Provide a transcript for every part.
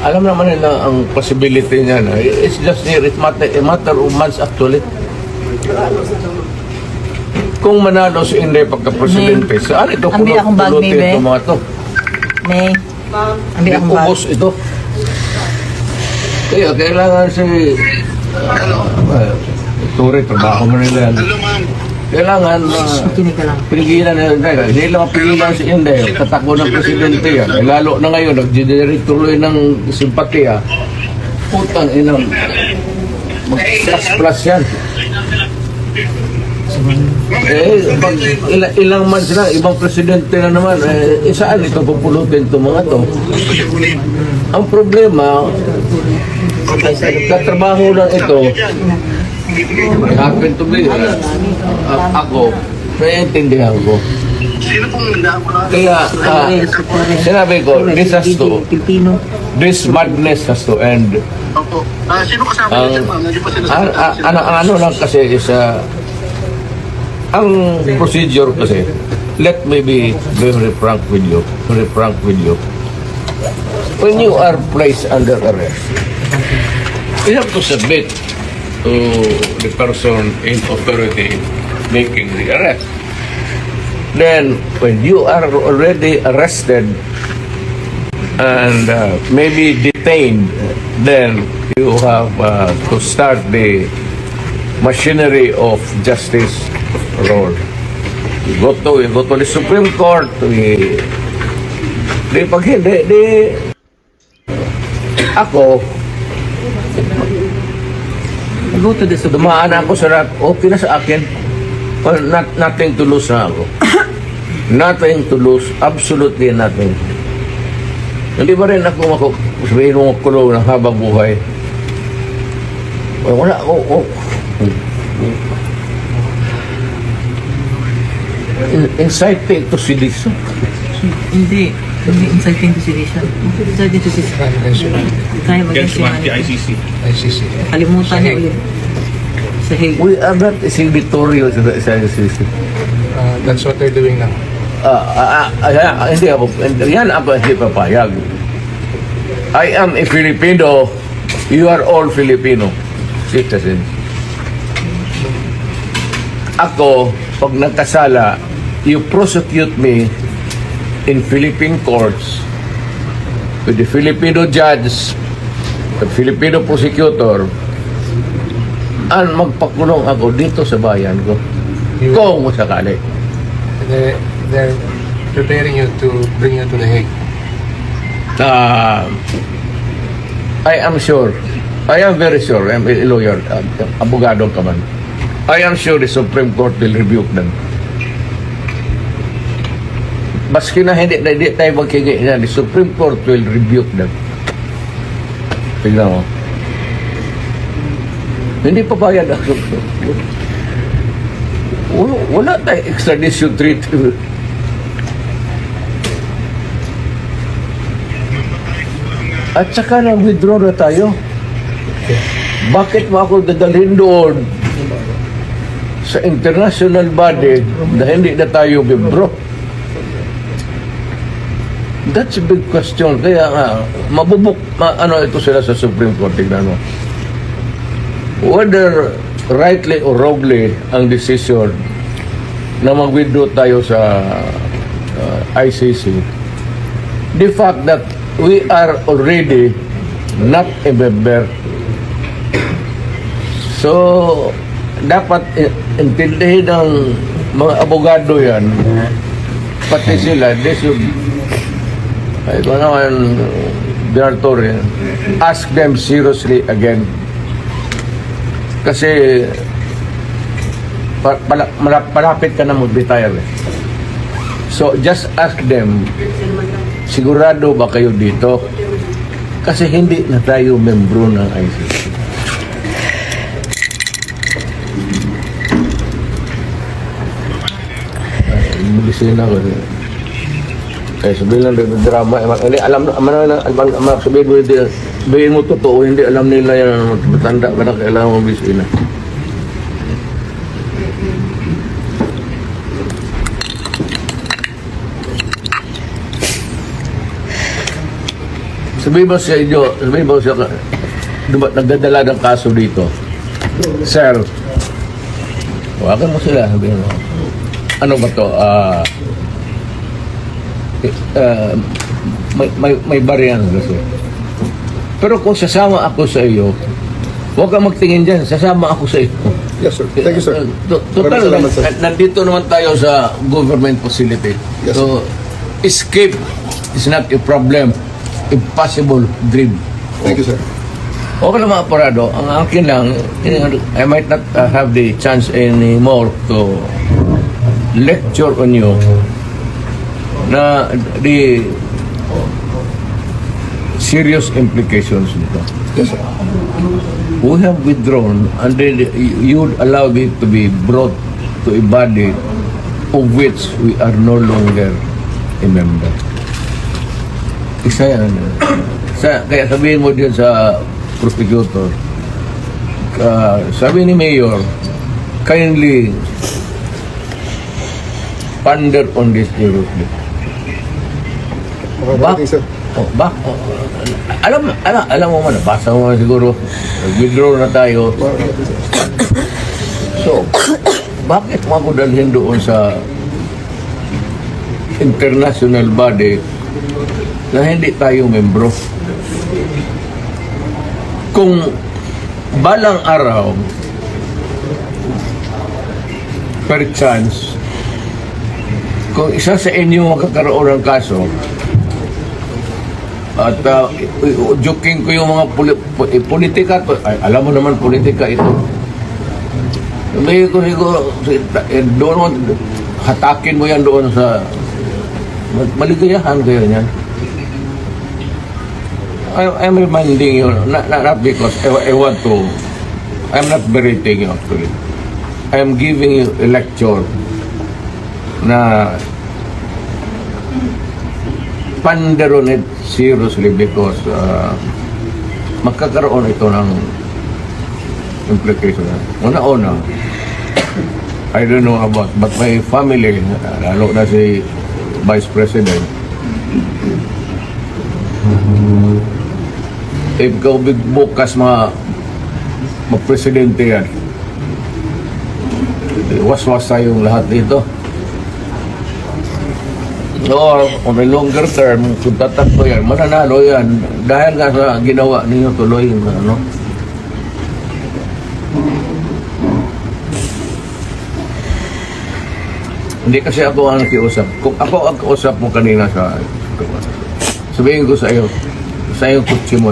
Alam naman nila ang possibility niya na it's just near, it's a matter of months actually. Kung manalo si Inday pagka-presidente, saan ito pulutin ito mga to? May. Ambil akong bag. Ubos ito. Kaya kailangan si Tore, trabaho mo nila yan. Kailangan pigilan na hindi lang pigilan si Inday. Tatakbo ng presidente yan. Lalo na ngayon, nag-generate tuloy ng simpatiya. Putang inang mag-plus yan. Pag ilang months na, ibang presidente na naman, saan ito pupulutin itong mga to? Ang problema, katrabaho lang ito, happen to be, ako, naiintindihan ko. Kaya, sinabi ko, this madness has to end. Sino kasama niyo, ma'am? Ano lang kasi is, ang procedure kasi, let me be very frank with you. When you are placed under arrest, you have to submit to the person in authority making the arrest. Then, when you are already arrested and maybe detained, then you have to start the machinery of justice role. You go to the Supreme Court. Pag hindi, ako, Go to the Supreme dumaan ako sa rat, okay na sa akin. Well, nothing to lose na ako. Nothing to lose, absolutely nothing. Hindi ba rin ako sabihin mo kulong ng habang buhay? Wala ako. Inciting to sedition. Hindi inciting to sedition. Inciting to sedition. Crime against humanity. ICC. Kalimutan niya ulit. Sa Hague. We are not signatory to the ICC. That's what they're doing now. Hindi ako. Yan ako hindi papayag. I am a Filipino. You are all Filipino citizens. Ako, pag nagkasala, you prosecute me in Philippine courts with the Filipino judge, the Filipino prosecutor, and magpakulong ako dito sa bayan ko. Kung sakali. They're preparing you to bring you to the Hague. I am sure. I am very sure. I'm a lawyer. Abogado ka man. I am sure the Supreme Court will rebuke them. Maski na hindi tayo magkingi na, the Supreme Court will rebuke them. Tignan mo. Hindi pa bayad ang Supreme Court. Wala tayo extradition treaty. At saka na-withdraw na tayo. Bakit mo ako dadalhin doon sa international body na hindi na tayo bibro? That's a big question. Kaya nga, mabubuk, ito sila sa Supreme Court, tignan mo. Whether rightly or wrongly ang decision na mag-withdraw tayo sa ICC, the fact that we are already not a member. So, dapat intindihin ng mga abogado yan, pati sila, they should, ito naman, Director, ask them seriously again. Kasi, malapit ka na mag-retire. So, just ask them, sigurado ba kayo dito? Kasi hindi na tayo membro ng ICC. Medisina ko. Kaya sabihin lang ng drama. Sabihin mo totoo, hindi alam nila yan. Matanda ka na, kailangan mo medisina. sabihin mo sa inyo, sabihin mo sa nagdadala ng kaso dito. Sir, huwagan mo sila, sabihin mo. Ano ba to? May bariyan kasi. Pero kung sasama ako sa iyo, huwag kang magtingin dyan, sasama ako sa iyo. Yes, sir. Thank you, sir. Total, Maraming salamat, sir. nandito naman tayo sa government facility. Yes, So, escape is not a problem. Impossible dream. Thank you, sir. Okay lang mga parado. Ang akin lang, I might not have the chance anymore to lecture on you na the serious implications nito. Yes, sir. We have withdrawn and then you would allow it to be brought to a body of which we are no longer a member. Isa yan. Kaya sabihin mo din sa prosecutor, sabi ni Mayor, kindly ponder on this seriously. Okay, Bak- thank you, sir. alam mo man, basa mo man siguro, withdraw na tayo. So, bakit mo ako dalhin doon sa international body na hindi tayo membro? Kung balang araw, per chance, kung isa sa inyo makakaroon ng kaso, at joking ko yung mga politika, alam mo naman politika ito. Sabihin ko siguro, doon hatakin mo yan doon sa maligayahan kayo niyan. I'm reminding you, not because I want to, I'm not berating you actually. I'm giving you a lecture na ponder on it seriously because magkakaroon ito ng implication. Una-una, I don't know about, but my family, lalo na si Vice President, if ikaw bukas mag-presidente yan, waswasa yung lahat dito. Or on a longer term, kung tatakbo yan, mananalo yan dahil nga sa ginawa ninyo tuloy yung ano. Hindi kasi ako ang nakiusap. Kung ako ang kausap mo kanina sabihin ko sa iyo kutsi mo,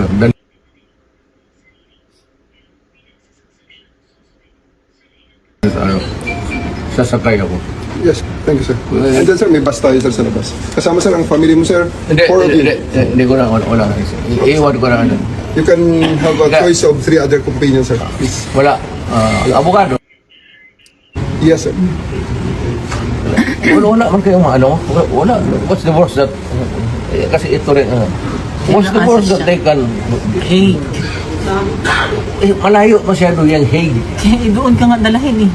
sasakay ako. Yes, thank you, sir. And then, sir, may bus tayo, sir, sa labas. Kasama, sir, ang family mo, sir. Hindi ko na, wala. Iiwan ko na. You can have a choice of 3 other companions, sir. Please. Wala. Abogado. Yes, sir. Wala man kayong ano. Wala. What's the worst that, kasi ito rin, what's the worst that they can, Hey, malayo masyado yung Hague. doon ka nga dalahin eh.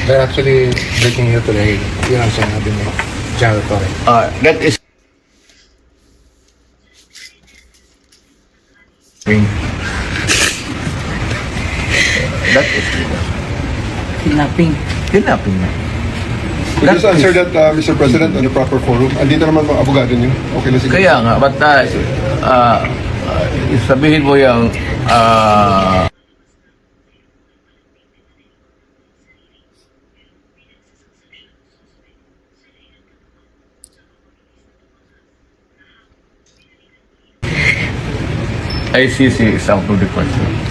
They're actually breaking you to the Hague. Yun ang sinabi ni General Torre. That is Kidnapping. kidnapping na. Could you just answer that, Mr. President, on the proper forum? Andito naman mga abogado niyo. Okay na sige. Kaya nga, but sabihin mo yung ICC is out of the question.